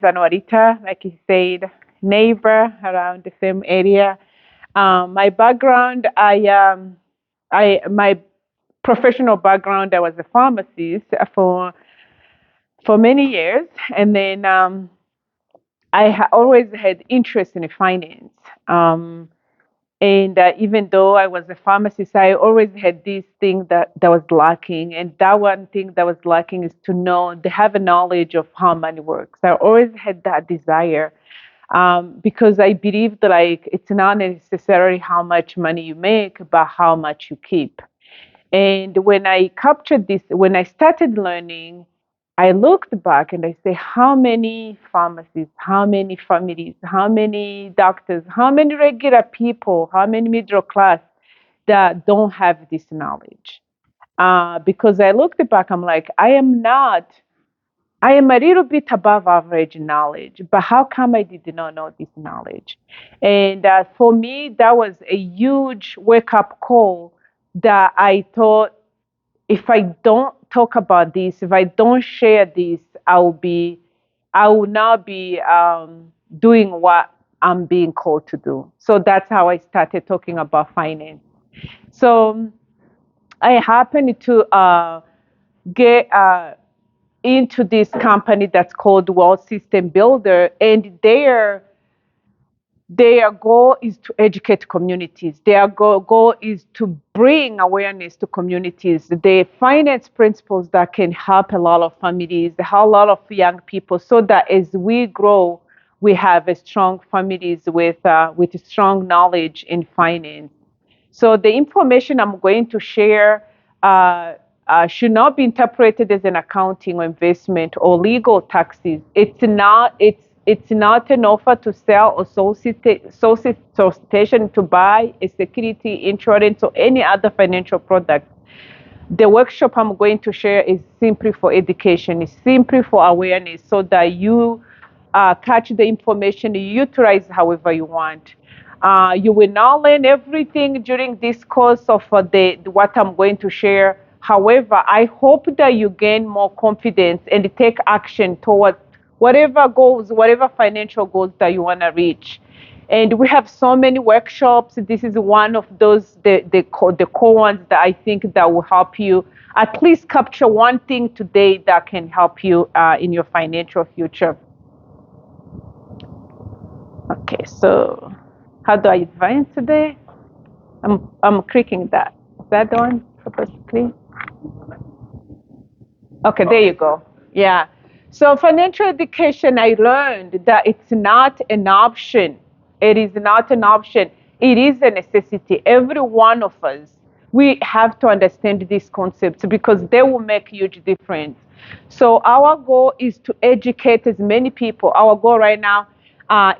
Annualita, like you said, neighbor around the same area. My background, my professional background, I was a pharmacist for many years, and then always had interest in finance. And even though I was a pharmacist, I always had this thing that was lacking. And that one thing that was lacking is to have a knowledge of how money works. I always had that desire because I believe that like it's not necessarily how much money you make, but how much you keep. And when I started learning, I looked back and I say, how many pharmacists, how many families, how many doctors, how many regular people, how many middle class that don't have this knowledge? Because I looked back, I'm like, I am a little bit above average knowledge, but how come I did not know this knowledge? And for me, that was a huge wake up call that I thought if I don't talk about this, if I don't share this, I will not be doing what I'm being called to do. So that's how I started talking about finance. So I happened to get into this company that's called World System Builder, and their goal is to educate communities. Their goal is to bring awareness to communities. The finance principles that can help a lot of families, help a lot of young people, so that as we grow, we have a strong families with strong knowledge in finance. So the information I'm going to share should not be interpreted as an accounting or investment or legal taxes. It's not. It's not an offer to sell or solicitation to buy a security, insurance, or any other financial product. The workshop I'm going to share is simply for education. It's simply for awareness, so that you catch the information, you utilize however you want. You will not learn everything during this course of what I'm going to share. However, I hope that you gain more confidence and take action towards whatever goals, whatever financial goals that you want to reach. And we have so many workshops. This is one of those the core ones that I think that will help you at least capture one thing today that can help you in your financial future. Okay, so how do I advance today? I'm clicking that. Is that the one supposed to click? Okay, there you go. Yeah. So financial education, I learned that it's not an option. It is not an option. It is a necessity. Every one of us, we have to understand these concepts because they will make huge difference. So our goal is to educate as many people. Our goal right now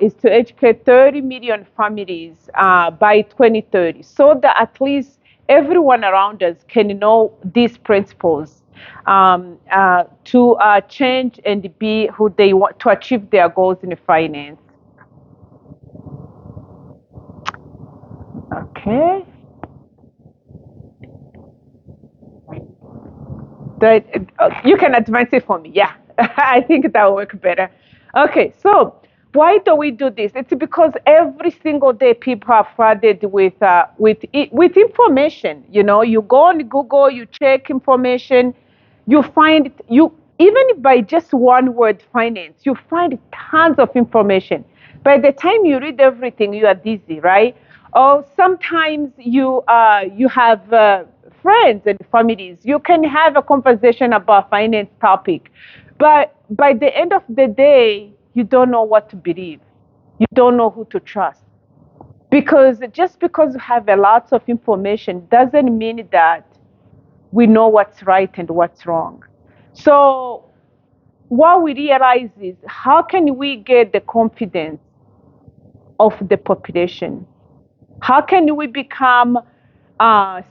is to educate 30 million families by 2030, so that at least everyone around us can know these principles to change and be who they want to achieve their goals in finance. Okay. You can advance it for me. Yeah, I think that will work better. Okay, so why do we do this? It's because every single day people are flooded with information. You know, you go on Google, you check information, you find you even by just one word finance, you find tons of information. By the time you read everything, you are dizzy, right? Or sometimes you have friends and families. You can have a conversation about finance topic, but by the end of the day, you don't know what to believe. You don't know who to trust. Because just because you have a lot of information doesn't mean that we know what's right and what's wrong. So what we realize is how can we get the confidence of the population? How can we become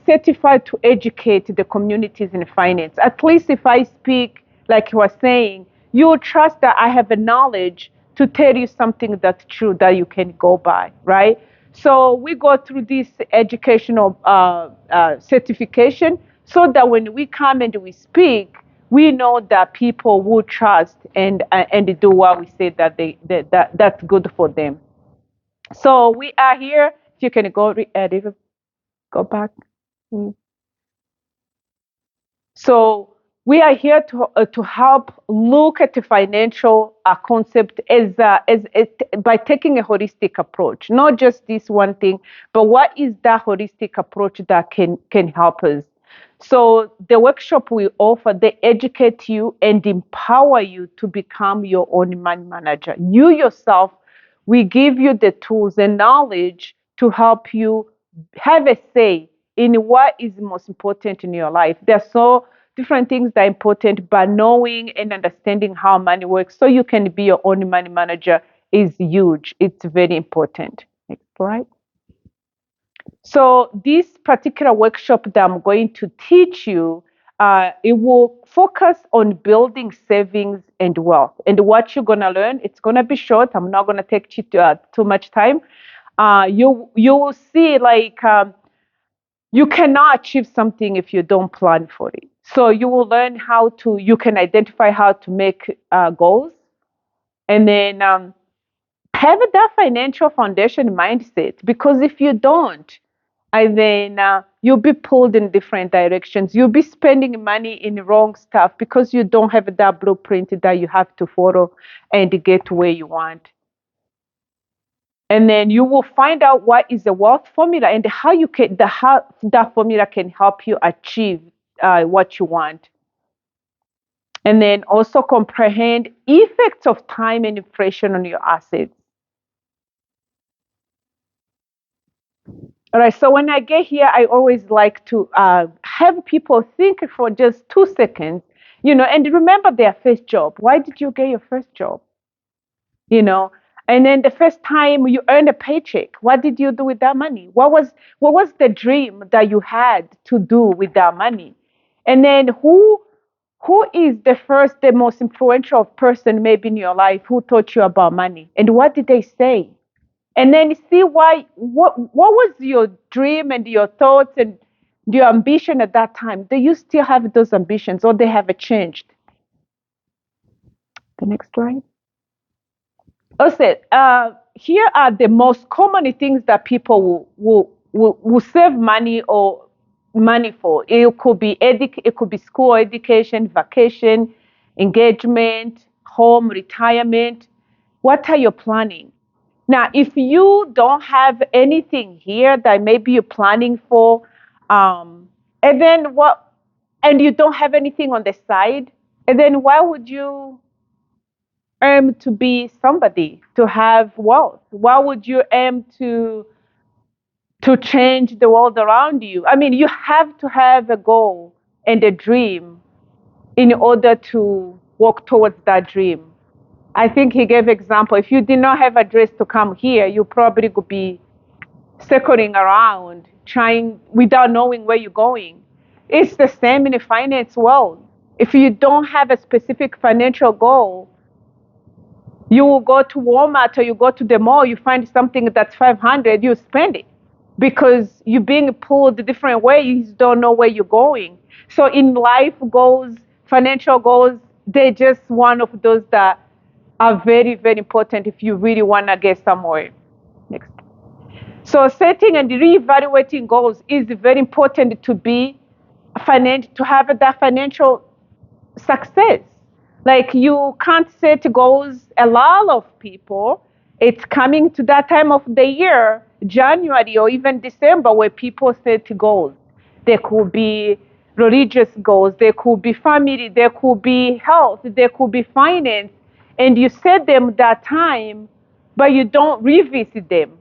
certified to educate the communities in finance? At least if I speak, like you were saying, you will trust that I have the knowledge to tell you something that's true that you can go by, right? So we go through this educational certification so that when we come and we speak, we know that people will trust and do what we say that that's good for them. So we are here. If you can go back. Mm. So we are here to help look at the financial concept as it, by taking a holistic approach, not just this one thing, but what is that holistic approach that can help us. So the workshop we offer, they educate you and empower you to become your own money manager. You yourself, we give you the tools and knowledge to help you have a say in what is most important in your life. There are so different things that are important, but knowing and understanding how money works so you can be your own money manager is huge. It's very important. Next slide. So this particular workshop that I'm going to teach you, it will focus on building savings and wealth. And what you're going to learn, it's going to be short. I'm not going to take too much time. You will see like you cannot achieve something if you don't plan for it. So you will learn you can identify how to make goals, and then have that financial foundation mindset. Because if you don't, and then you'll be pulled in different directions. You'll be spending money in wrong stuff because you don't have that blueprint that you have to follow and get where you want. And then you will find out what is the wealth formula and how that formula can help you achieve what you want. And then also comprehend effects of time and inflation on your assets. All right. So when I get here, I always like to have people think for just 2 seconds, and remember their first job. Why did you get your first job? you know and then the first time you earned a paycheck, what did you do with that money? What was the dream that you had to do with that money? And then who is the most influential person maybe in your life who taught you about money, and what did they say? And then see what was your dream and your thoughts and your ambition at that time. Do you still have those ambitions, or they have changed? The next slide. Also, here are the most common things that people will save money or money for. It could be school education, vacation, engagement, home, retirement. What are you planning? Now, if you don't have anything here that maybe you're planning for, and then what, and you don't have anything on the side, and then why would you aim to be somebody, to have wealth? Why would you aim to change the world around you? I mean, you have to have a goal and a dream in order to work towards that dream. I think he gave example. If you did not have a dress to come here, you probably could be circling around, trying without knowing where you're going. It's the same in the finance world. If you don't have a specific financial goal, you will go to Walmart or you go to the mall, you find something that's 500, you spend it because you're being pulled different ways, you don't know where you're going. So in life goals, financial goals, they're just one of those that are very, very important if you really want to get somewhere. Next. So setting and reevaluating goals is very important to have that financial success. Like you can't set goals. A lot of people, it's coming to that time of the year, January or even December, where people set goals. There could be religious goals, there could be family, there could be health, there could be finance, and you set them that time, but you don't revisit them.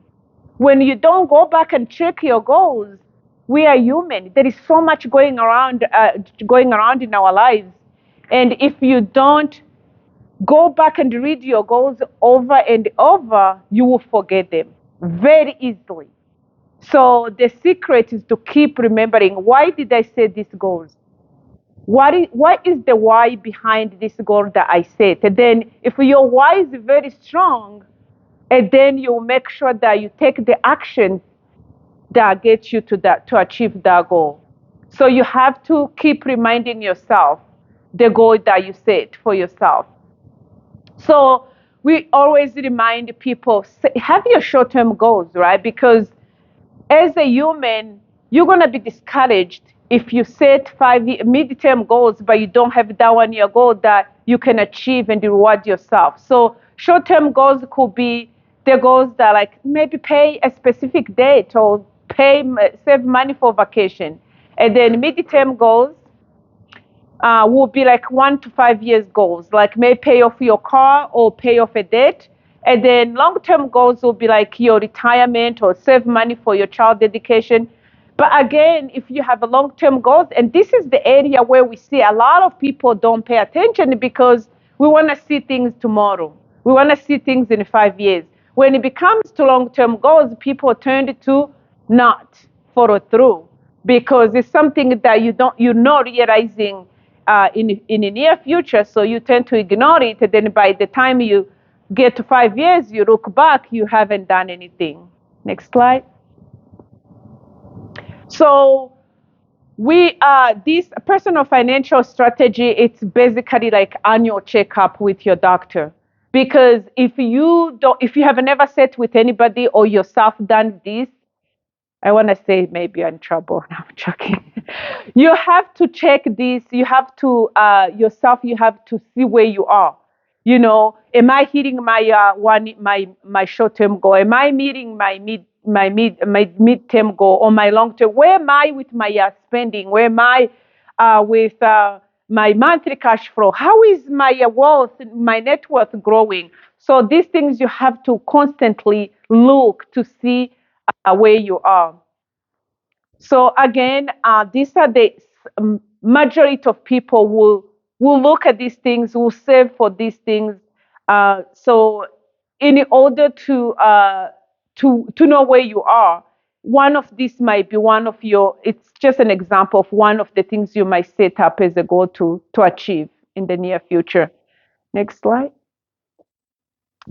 When you don't go back and check your goals, we are human. There is so much going around in our lives, and if you don't go back and read your goals over and over, you will forget them very easily. So the secret is to keep remembering, why did I set these goals? What is the why behind this goal that I set? And then if your why is very strong, and then you make sure that you take the action that gets you to achieve that goal. So you have to keep reminding yourself, the goal that you set for yourself. So we always remind people, have your short-term goals, right? Because as a human, you're going to be discouraged if you set mid-term goals, but you don't have that 1 year goal that you can achieve and reward yourself. So short-term goals could be the goals that like maybe pay a specific date or save money for vacation. And then mid-term goals will be like 1 to 5 years goals, like may pay off your car or pay off a debt. And then long-term goals will be like your retirement or save money for your child education. But again, if you have a long-term goals, and this is the area where we see a lot of people don't pay attention because we want to see things tomorrow. We want to see things in 5 years. When it becomes to long-term goals, people tend to not follow through because it's something that you're not realizing in the near future, so you tend to ignore it. And then by the time you get to 5 years, you look back, you haven't done anything. Next slide. So this personal financial strategy, it's basically like annual checkup with your doctor. Because if you have never sat with anybody or yourself done this, I want to say maybe you're in trouble. No, I'm joking. You have to check this. You have to yourself. You have to see where you are. Am I hitting my short term goal? Am I meeting my mid term goal or my long term? Where am I with my spending? Where am I with my monthly cash flow? How is my wealth, my net worth growing? So these things you have to constantly look to see where you are. So again, these are the majority of people will look at these things, will save for these things. So in order to know where you are, one of these might be one of your. It's just an example of one of the things you might set up as a goal to achieve in the near future. Next slide.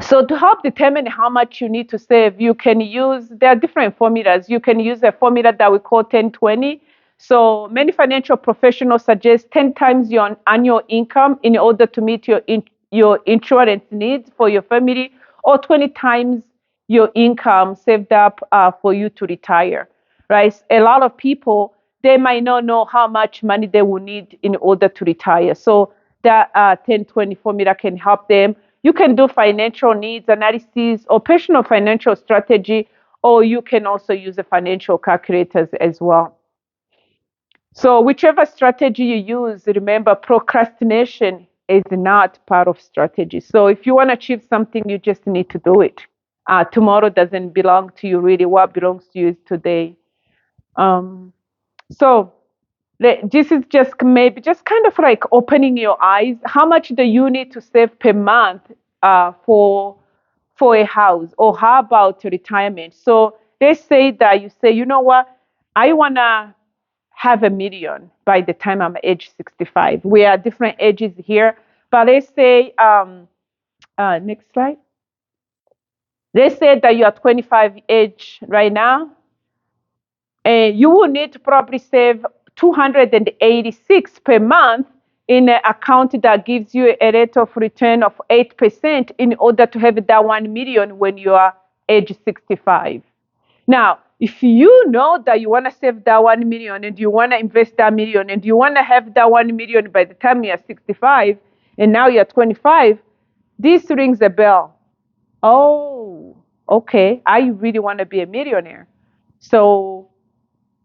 So to help determine how much you need to save, there are different formulas. You can use a formula that we call 10-20. So many financial professionals suggest 10 times your annual income in order to meet your insurance needs for your family, or 20 times your income saved up for you to retire, right? A lot of people, they might not know how much money they will need in order to retire. So that 10-20 formula can help them. You can do financial needs analysis or personal financial strategy, or you can also use the financial calculators as well. So whichever strategy you use, remember procrastination is not part of strategy. So if you want to achieve something, you just need to do it. Tomorrow doesn't belong to you really. What belongs to you is today. So this is just maybe just kind of like opening your eyes. How much do you need to save per month for a house? Or how about retirement? So let's say that you say, you know what, I wanna have 1 million by the time I'm age 65. We are different ages here, but let's say next slide. Let's say that you are 25 age right now, and you will need to probably save 286 per month in an account that gives you a rate of return of 8% in order to have that 1 million when you are age 65. Now, if you know that you want to save that 1 million and you want to invest that million and you want to have that 1 million by the time you're 65 and now you're 25, this rings a bell. Oh, okay, I really want to be a millionaire. So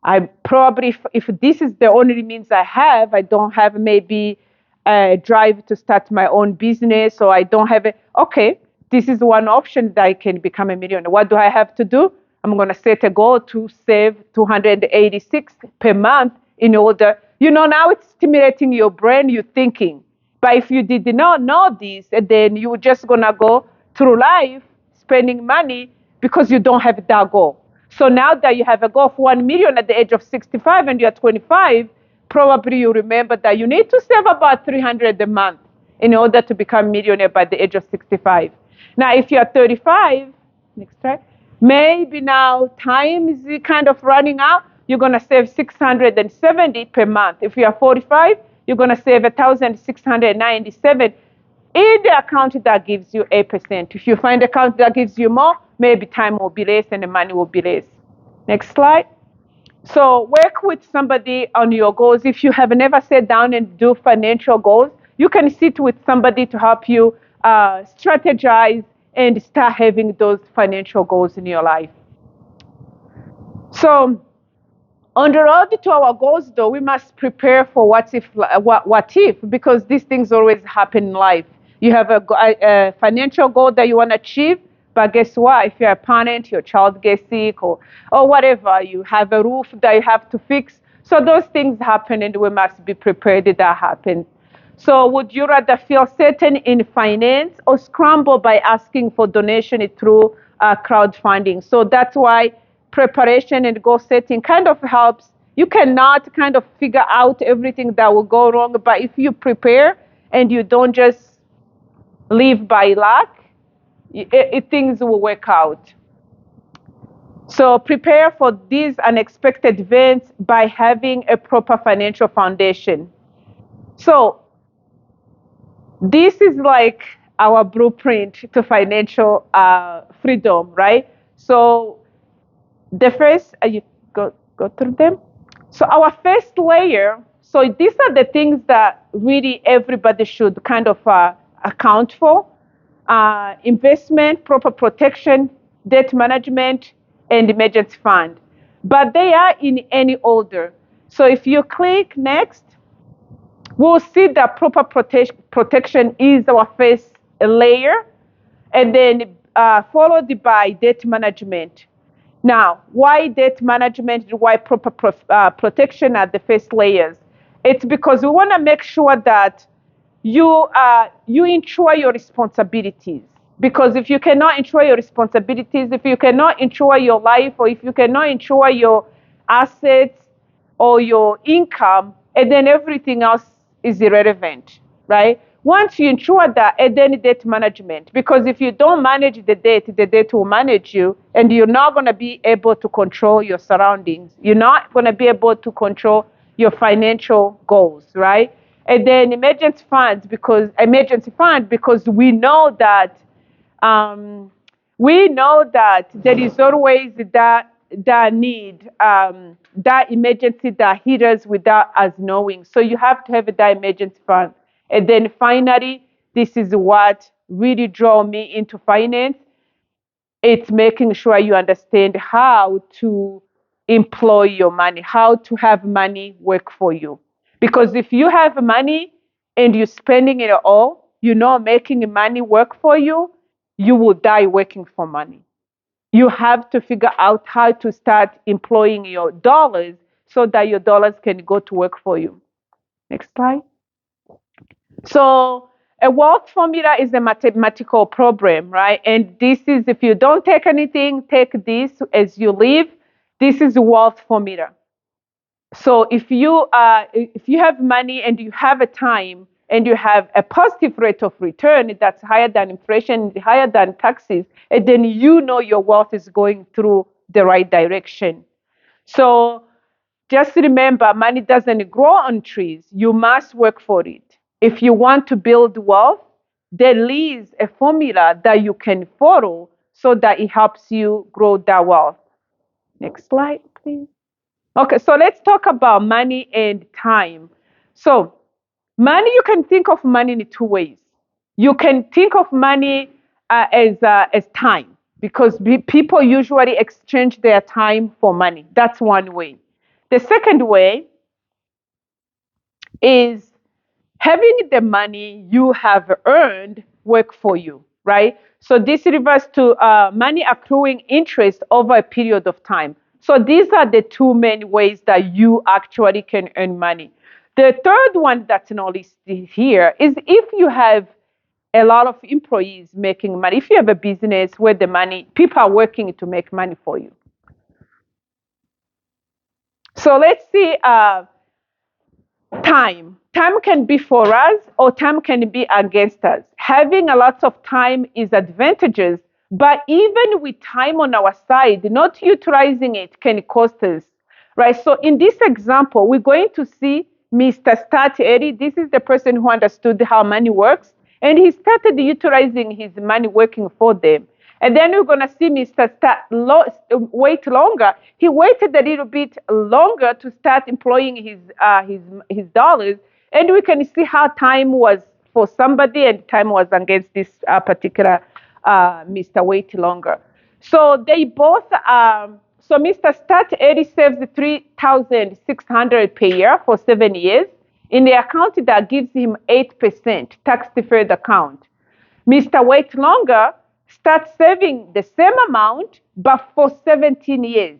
I probably, if this is the only means I don't have maybe a drive to start my own business, or I don't have it. Okay, this is one option that I can become a millionaire. What do I have to do? I'm going to set a goal to save 286 per month in order, now it's stimulating your brain, you're thinking. But if you did not know this, then you're just going to go through life spending money because you don't have that goal. So now that you have a goal of 1 million at the age of 65 and you're 25, probably you remember that you need to save about 300 a month in order to become a millionaire by the age of 65. Now, if you're 35, next slide, maybe now time is kind of running out. You're going to save 670 per month. If you are 45, you're going to save 1,697 in the account that gives you 8%. If you find an account that gives you more, maybe time will be less and the money will be less. Next slide. So work with somebody on your goals. If you have never sat down and do financial goals, you can sit with somebody to help you strategize and start having those financial goals in your life. So on the road to our goals, though, we must prepare for what if, because these things always happen in life. You have a financial goal that you want to achieve, but guess what? If you're a parent, your child gets sick or whatever, you have a roof that you have to fix. So those things happen, and we must be prepared that that happens. So would you rather feel certain in finance or scramble by asking for donation through crowdfunding? So that's why preparation and goal setting kind of helps. You cannot kind of figure out everything that will go wrong, but if you prepare and you don't just live by luck, things will work out. So prepare for these unexpected events by having a proper financial foundation. So this is like our blueprint to financial freedom, right? So the first, you go through them. So our first layer, so these are the things that really everybody should kind of account for. Investment, proper protection, debt management, and emergency fund. But they are in any order. So if you click next, we'll see that proper protection is our first layer, and then followed by debt management. Now, why debt management? Why proper protection are the first layers? It's because we want to make sure that you ensure your responsibilities. Because if you cannot ensure your responsibilities, if you cannot ensure your life, or if you cannot ensure your assets or your income, and then everything else is irrelevant, right? Once you ensure that, and then debt management, because if you don't manage the debt will manage you, and you're not going to be able to control your surroundings. You're not going to be able to control your financial goals, right? And then emergency fund, because we know that there is always that need, that emergency that hit us without us knowing. So you have to have that emergency fund. And then finally, this is what really drew me into finance. It's making sure you understand how to employ your money, how to have money work for you. Because if you have money and you're spending it all, you're not making money work for you, you will die working for money. You have to figure out how to start employing your dollars so that your dollars can go to work for you. Next slide. So a wealth formula is a mathematical problem, right? And this is, if you don't take anything, take this as you live. This is a wealth formula. So if you have money and you have a time and you have a positive rate of return that's higher than inflation, higher than taxes, and then you know your wealth is going through the right direction. So just remember, money doesn't grow on trees. You must work for it. If you want to build wealth, there is a formula that you can follow so that it helps you grow that wealth. Next slide, please. Okay, so let's talk about money and time. So, money, you can think of money in two ways. You can think of money as time, because people usually exchange their time for money. That's one way. The second way is having the money you have earned work for you, right? So this refers to money accruing interest over a period of time. So these are the two main ways that you actually can earn money. The third one that's not listed here is if you have a lot of employees making money, if you have a business where the money, people are working to make money for you. So let's see time. Time can be for us or time can be against us. Having a lot of time is advantageous, but even with time on our side, not utilizing it can cost us, right? So in this example, we're going to see Mr. Start Eddie, this is the person who understood how money works, and he started utilizing his money working for them. And then we're going to see Mr. Wait longer. He waited a little bit longer to start employing his dollars, and we can see how time was for somebody and time was against this particular Mr. Wait longer. So they both. So Mr. Start Eddie saves 3,600 per year for 7 years in the account that gives him 8% tax deferred account. Mr. Wait Longer starts saving the same amount but for 17 years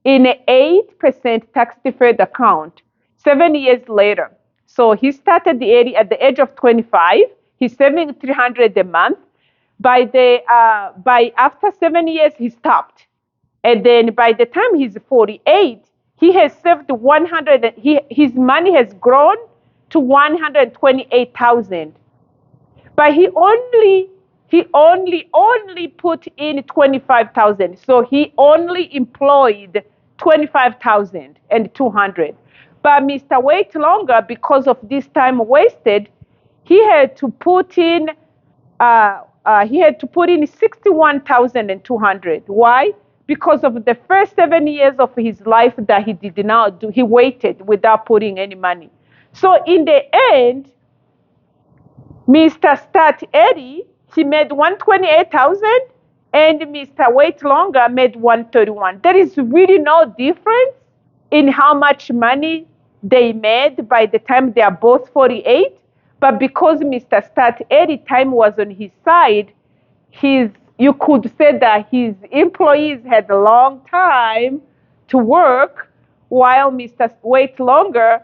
in an 8% tax deferred account 7 years later. So he started the 80 at the age of 25. He's saving 300 a month. By after 7 years, he stopped. And then by the time he's 48, he has saved 100. His money has grown to 128,000. But he only put in 25,000. So he only employed 25,200. But Mr. Wait Longer, because of this time wasted, he had to put in 61,200. Why? Because of the first 7 years of his life that he did not do, he waited without putting any money. So in the end, Mr. Start Eddie, he made 128,000 and Mr. Wait Longer made 131. There is really no difference in how much money they made by the time they are both 48. But because Mr. Start Eddie time was on his side, you could say that his employees had a long time to work, while Mr. Wait Longer,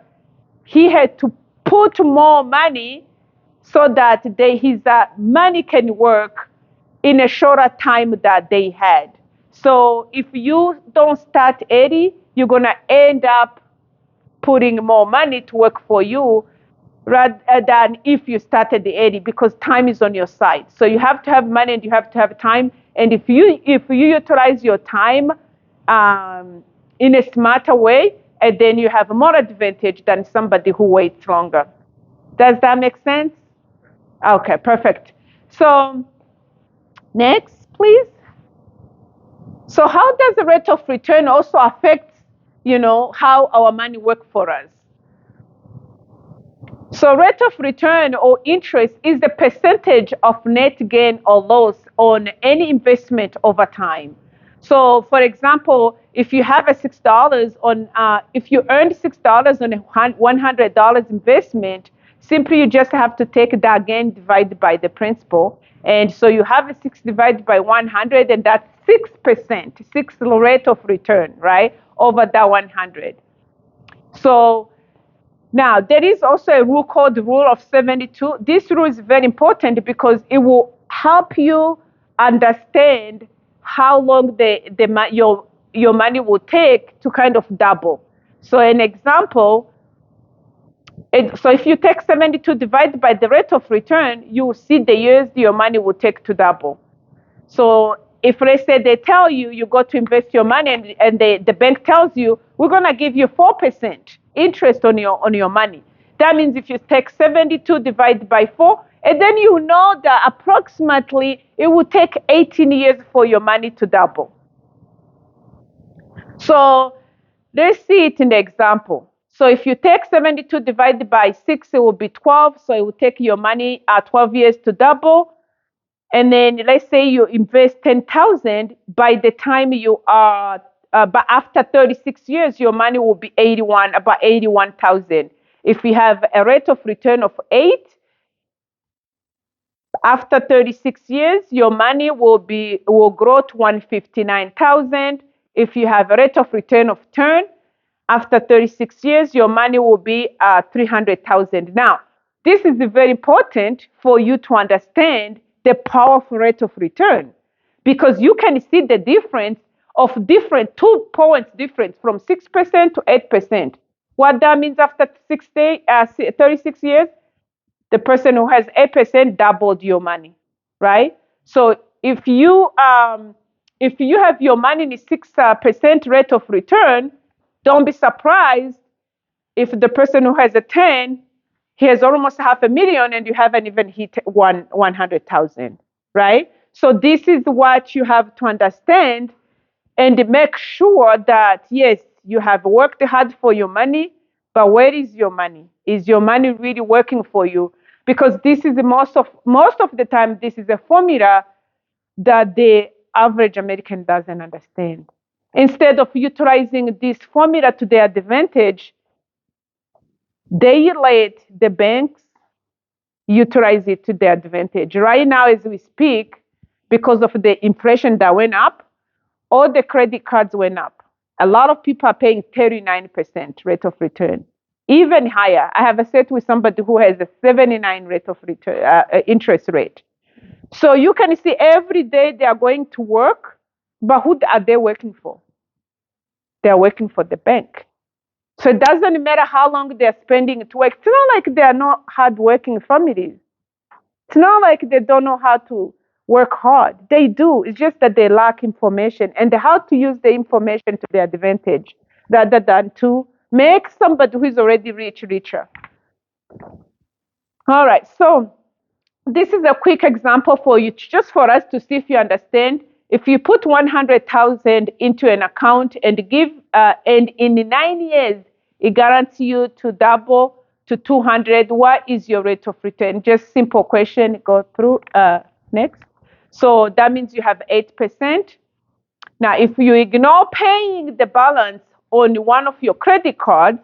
he had to put more money so that his money can work in a shorter time that they had. So if you don't start early, you're going to end up putting more money to work for you rather than if you started early, because time is on your side. So you have to have money and you have to have time. And if you utilize your time in a smarter way, and then you have more advantage than somebody who waits longer. Does that make sense? Okay, perfect. So next, please. So how does the rate of return also affect, how our money works for us? So rate of return or interest is the percentage of net gain or loss on any investment over time. So, for example, if you have a $6 if you earned $6 on a $100 investment, simply you just have to take that gain divided by the principal. And so you have a 6 divided by 100, and that's 6%, 6 rate of return, right, over that 100. So now, there is also a rule called the rule of 72. This rule is very important because it will help you understand how long your money will take to kind of double. So an example, so if you take 72 divided by the rate of return, you will see the years your money will take to double. So if, let's say, they tell you you got to invest your money and the bank tells you, we're going to give you 4% interest on your money. That means if you take 72 divided by 4, and then you know that approximately it will take 18 years for your money to double. So let's see it in the example. So if you take 72 divided by 6, it will be 12. So it will take your money 12 years to double. And then let's say you invest 10,000. By the time you are, but after 36 years, your money will be about 81,000. If you have a rate of return of 8, after 36 years, your money will grow to 159,000. If you have a rate of return of 10, after 36 years, your money will be 300,000. Now, this is very important for you to understand the powerful rate of return, because you can see the difference of 2 points difference from 6% to 8%. What that means after 36 years, the person who has 8% doubled your money, right? So if you have your money in a 6% rate of return, don't be surprised If the person who has a 10, he has almost half a million and you haven't even hit 100,000, right? So this is what you have to understand and make sure that, yes, you have worked hard for your money, but where is your money? Is your money really working for you? Because this is most of the time, this is a formula that the average American doesn't understand. Instead of utilizing this formula to their advantage, they let the banks utilize it to their advantage. Right now, as we speak, because of the inflation that went up, all the credit cards went up. A lot of people are paying 39% rate of return, even higher. I have a set with somebody who has a 79 rate of return interest rate. So you can see every day they are going to work, but who are they working for? They are working for the bank. So it doesn't matter how long they're spending to work. It's not like they are not hardworking families. It's not like they don't know how to work hard. They do. It's just that they lack information and how to use the information to their advantage rather than to make somebody who is already rich richer. All right. So this is a quick example for you, just for us to see if you understand. If you put 100,000 into an account and and in 9 years, it guarantees you to double to 200, what is your rate of return? Just simple question, go through next. So that means you have 8%. Now, if you ignore paying the balance on one of your credit cards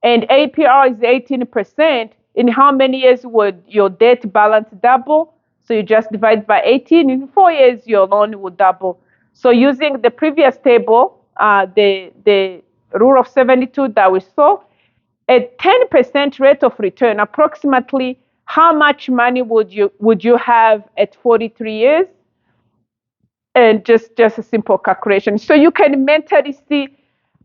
and APR is 18%, in how many years would your debt balance double? So you just divide by 18. In 4 years, your loan will double. So using the previous table, the rule of 72 that we saw, a 10% rate of return, approximately how much money would you have at 43 years? And just a simple calculation. So you can mentally see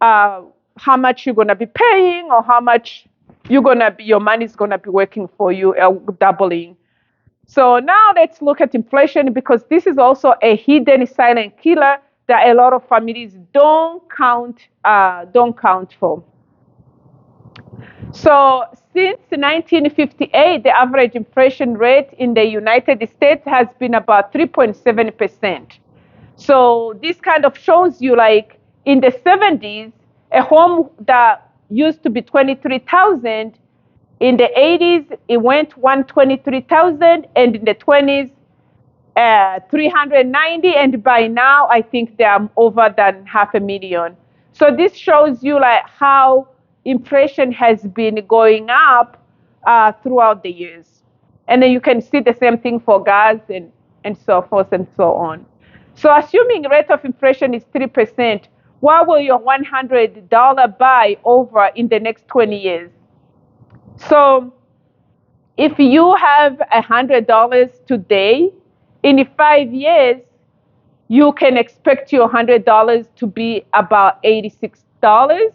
how much you're gonna be paying or how much your money is gonna be working for you, doubling. So now let's look at inflation because this is also a hidden silent killer that a lot of families don't count for. So since 1958, the average inflation rate in the United States has been about 3.7%. So this kind of shows you like in the 70s, a home that used to be 23,000, in the 80s it went 123,000, and in the 20s 390, and by now I think they are over than half a million. So this shows you like how inflation has been going up throughout the years. And then you can see the same thing for gas and so forth and so on. So assuming rate of inflation is 3%, what will your $100 buy over in the next 20 years? So if you have $100 today, in 5 years, you can expect your $100 to be about $86.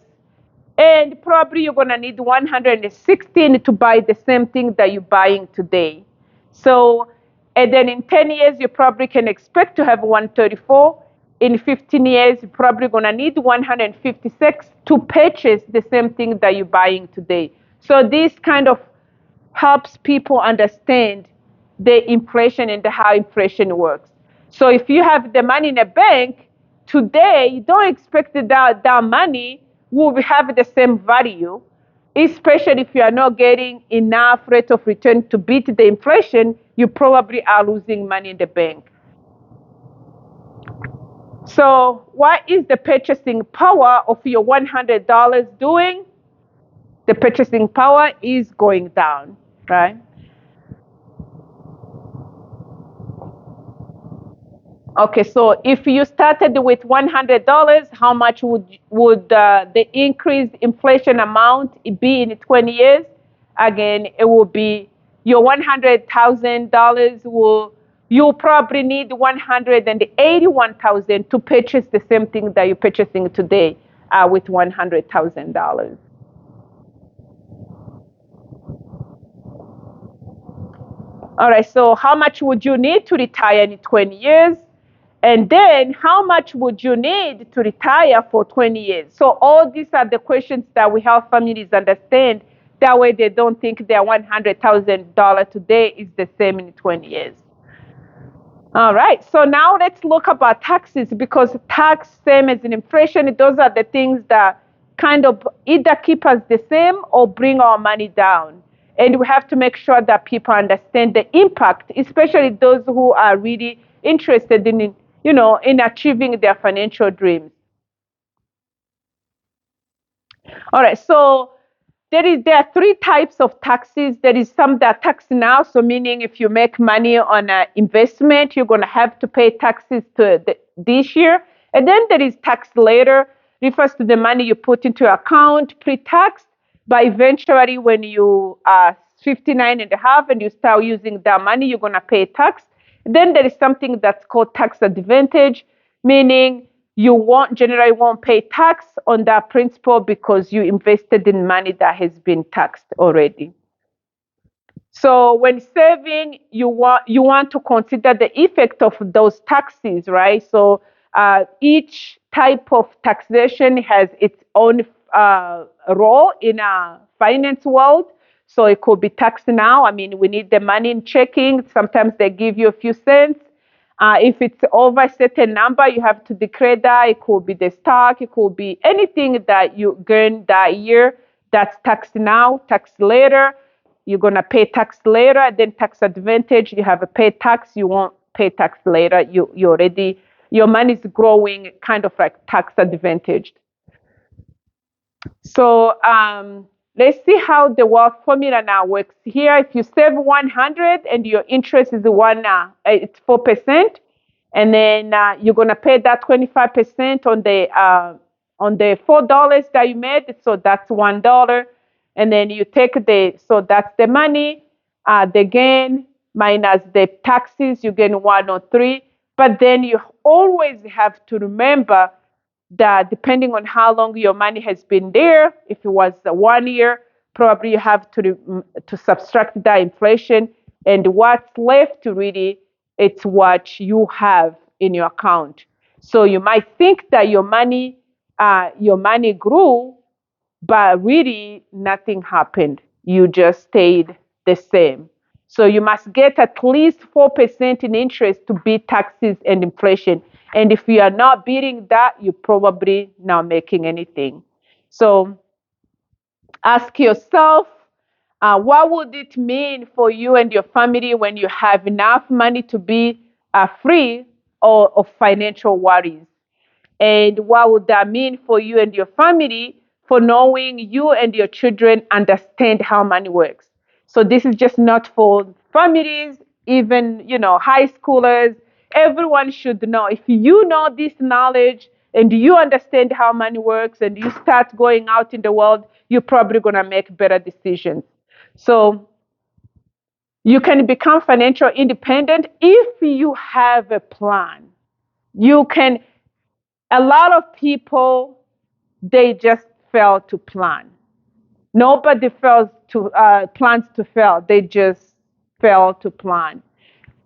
And probably you're going to need 116 to buy the same thing that you're buying today. So, and then in 10 years, you probably can expect to have 134. In 15 years, you're probably going to need 156 to purchase the same thing that you're buying today. So this kind of helps people understand the inflation and how inflation works. So if you have the money in a bank today, you don't expect that money will have the same value, especially if you are not getting enough rate of return to beat the inflation, you probably are losing money in the bank. So what is the purchasing power of your $100 doing? The purchasing power is going down, right? Okay, so if you started with $100, how much would the increased inflation amount be in 20 years? Again, it will be your $100,000 will you probably need 181,000 to purchase the same thing that you're purchasing today with $100,000. All right, so how much would you need to retire in 20 years? And then how much would you need to retire for 20 years? So all these are the questions that we help families understand. That way they don't think their $100,000 today is the same in 20 years. All right, so now let's look about taxes, because tax, same as in inflation, those are the things that kind of either keep us the same or bring our money down. And we have to make sure that people understand the impact, especially those who are really interested in achieving their financial dreams. All right, so there are three types of taxes. There is some that tax now, so meaning if you make money on an investment, you're going to have to pay taxes this year. And then there is tax later, refers to the money you put into your account pre-tax, but eventually when you are 59 and a half and you start using that money, you're going to pay tax. Then there is something that's called tax advantage, meaning you won't pay tax on that principal because you invested in money that has been taxed already. So when saving, you want to consider the effect of those taxes, right? So each type of taxation has its own role in a finance world. So it could be taxed now. I mean, we need the money in checking. Sometimes they give you a few cents. If it's over a certain number, you have to declare that. It could be the stock. It could be anything that you gain that year. That's taxed now, taxed later. You're going to pay tax later, and then tax advantage. You have a pay tax. You won't pay tax later. You already, your money is growing kind of like tax advantaged. So let's see how the wealth formula now works. Here, if you save 100 and your interest is it's 4%, and then you're gonna pay that 25% on the $4 that you made. So that's $1, and then you take so that's the money, the gain minus the taxes. You gain 103, but then you always have to remember that depending on how long your money has been there, if it was 1 year, probably you have to subtract that inflation, and what's left to really, it's what you have in your account. So you might think that your money grew, but really nothing happened. You just stayed the same. So you must get at least 4% in interest to beat taxes and inflation. And if you are not beating that, you're probably not making anything. So ask yourself, what would it mean for you and your family when you have enough money to be free of financial worries? And what would that mean for you and your family for knowing you and your children understand how money works? So this is just not for families, even, high schoolers. Everyone should know. If you know this knowledge and you understand how money works and you start going out in the world, you're probably going to make better decisions. So you can become financial independent if you have a plan. You can A lot of people, they just fail to plan. Nobody plans to fail. They just fail to plan.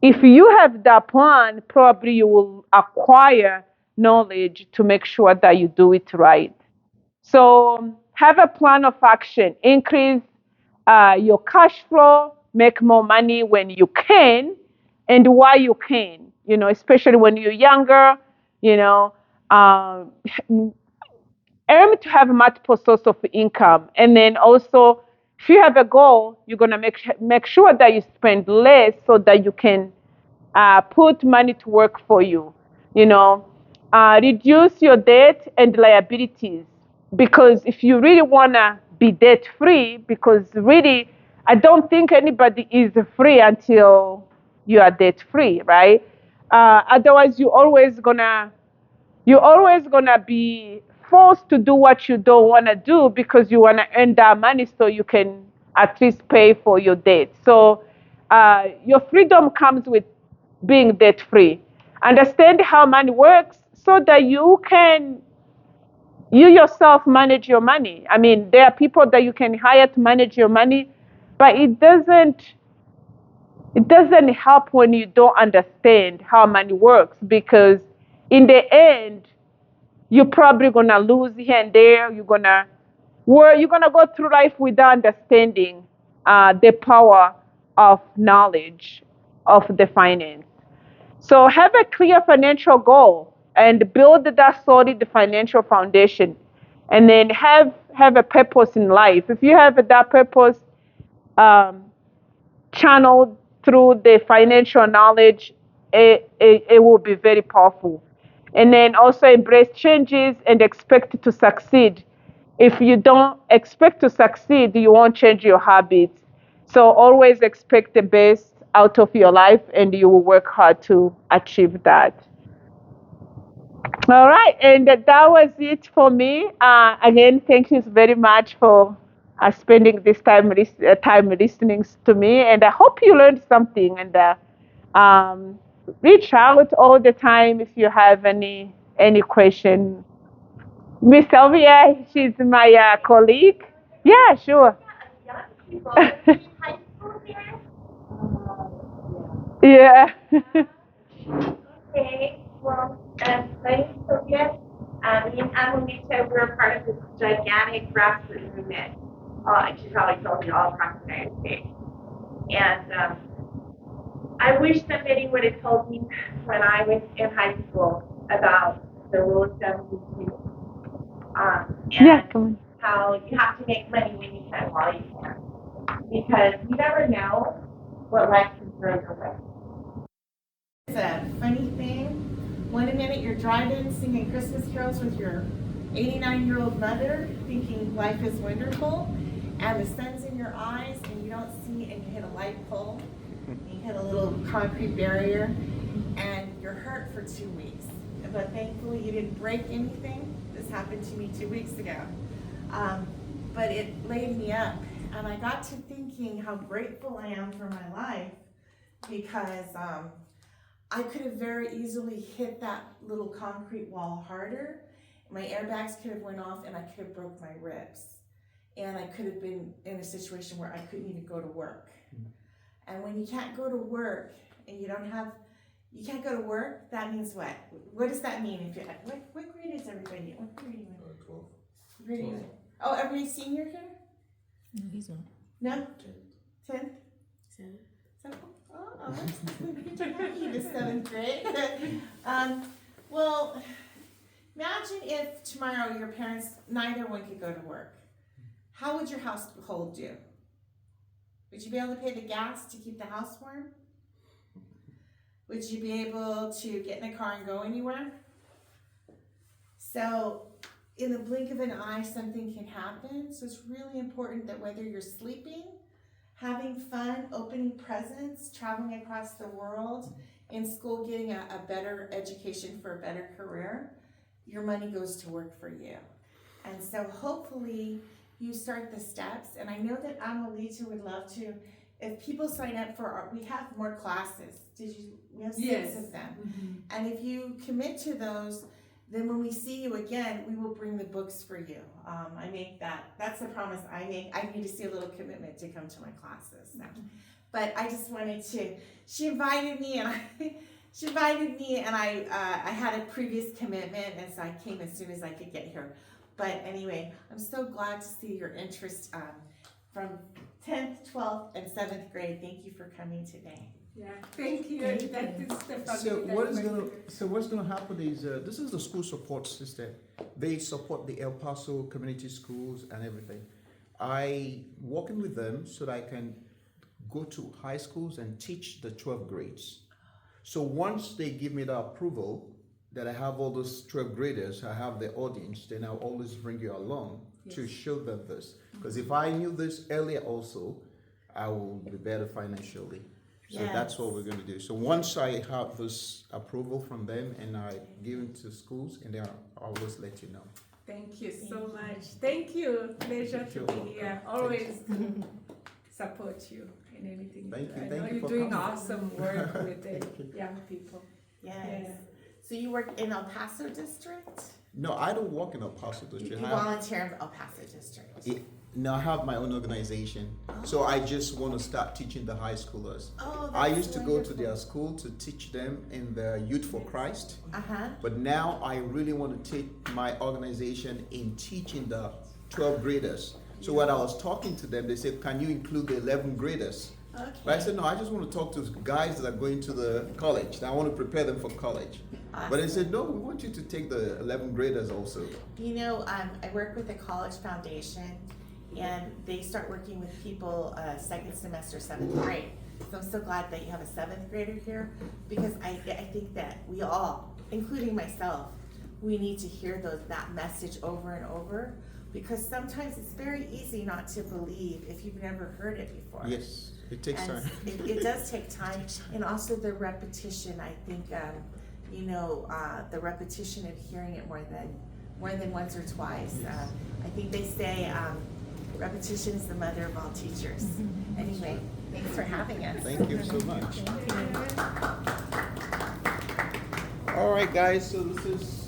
If you have that plan, probably you will acquire knowledge to make sure that you do it right. So have a plan of action. Increase your cash flow. Make more money when you can, and while you can. Especially when you're younger. You know, um, aim to have multiple source of income, and then also, if you have a goal, you're gonna make sure that you spend less so that you can put money to work for you. You know, reduce your debt and liabilities, because if you really wanna be debt free, because really, I don't think anybody is free until you are debt free, right? Otherwise, you're always gonna be forced to do what you don't want to do because you want to earn that money so you can at least pay for your debt. So your freedom comes with being debt free. Understand how money works so that you yourself manage your money. I mean, there are people that you can hire to manage your money, but it doesn't help when you don't understand how money works, because in the end, you're probably gonna lose here and there. You're gonna go through life without understanding the power of knowledge of the finance. So have a clear financial goal and build that solid financial foundation, and then have a purpose in life. If you have that purpose, um, channeled through the financial knowledge, it will be very powerful. And then also embrace changes and expect to succeed. If you don't expect to succeed, you won't change your habits. So always expect the best out of your life and you will work hard to achieve that. All right, and that was it for me. Again, thank you very much for spending this time listening to me, and I hope you learned something. And um, reach out all the time if you have any question. Miss Sylvia, she's my colleague. Yeah, sure. Yeah. Okay, well, my name is Sophia. Me and Annualita, we're part of this gigantic grassroots movement. I should probably told you all across the United States. And I wish somebody would have told me when I was in high school about the Rule of 72 Yeah, and come on. how you have to make money when you can while you can. Because you never know what life can throw your way. It's a funny thing. One minute you're driving, singing Christmas carols with your 89-year-old mother, thinking life is wonderful, and the sun's in your eyes, and you don't see, and you hit a light pole, you hit a little concrete barrier, and you're hurt for 2 weeks. But thankfully, you didn't break anything. This happened to me 2 weeks ago. But it laid me up, and I got to thinking how grateful I am for my life because I could have very easily hit that little concrete wall harder. My airbags could have went off and I could have broke my ribs. And I could have been in a situation where I couldn't even go to work. And when you can't go to work and you can't go to work, that means what? What does that mean? If you what grade is everybody? What grade are you in? 12. Grade 12. Oh, everybody's senior here? No, he's not. No? 10th? 7. Oh, you to 7th grade. Well, imagine if tomorrow your parents, neither one could go to work. How would your household do? Would you be able to pay the gas to keep the house warm? Would you be able to get in a car and go anywhere? So, in the blink of an eye, something can happen. So it's really important that whether you're sleeping, having fun, opening presents, traveling across the world, in school getting a better education for a better career, your money goes to work for you. And so hopefully you start the steps, and I know that Annualita would love to, if people sign up for we have more classes. We have 6 of them. Mm-hmm. And if you commit to those, then when we see you again, we will bring the books for you. I make that's the promise I make. I need to see a little commitment to come to my classes. So. But I just wanted to, she invited me and I had a previous commitment, and so I came as soon as I could get here. But anyway, I'm so glad to see your interest from 10th, 12th, and 7th grade. Thank you for coming today. Yeah, thank you. That is the So what's going to happen is this is the school support system. They support the El Paso community schools and everything. I working with them so that I can go to high schools and teach the 12th grades. So once they give me the approval that I have all those 12th graders, I have the audience, then I'll always bring you along to show them this. Because if I knew this earlier also, I will be better financially. So that's what we're going to do. So once I have this approval from them and I give it to schools, and then I'll always let you know. Thank you so much. Thank you. Pleasure to be here. Always support you in anything. Thank you. I Thank know you you're for doing coming. awesome work with the young people. Yes. So you work in El Paso district? No, I don't work in El Paso You district. volunteer in El Paso district? No, I have my own organization. So I just want to start teaching the high schoolers. Oh, I that's used to go to wonderful. their school to teach them in the Youth for Christ. Uh-huh. But now I really want to take my organization in teaching the 12 graders. So when I was talking to them, they said, can you include the 11 graders? Okay. But I said, no, I just want to talk to guys that are going to the college. I want to prepare them for college. But they said, no, we want you to take the 11 graders also. You know, I work with the College Foundation, and they start working with people second semester, seventh grade. So I'm so glad that you have a seventh grader here, because I think that we all, including myself, we need to hear that message over and over, because sometimes it's very easy not to believe if you've never heard it before. Yes, it takes And time. it does take time, and also the repetition. I think the repetition of hearing it more than once or twice. I think they say repetition is the mother of all teachers. Anyway, thanks for having us. Thank you so much. All right, guys, so this is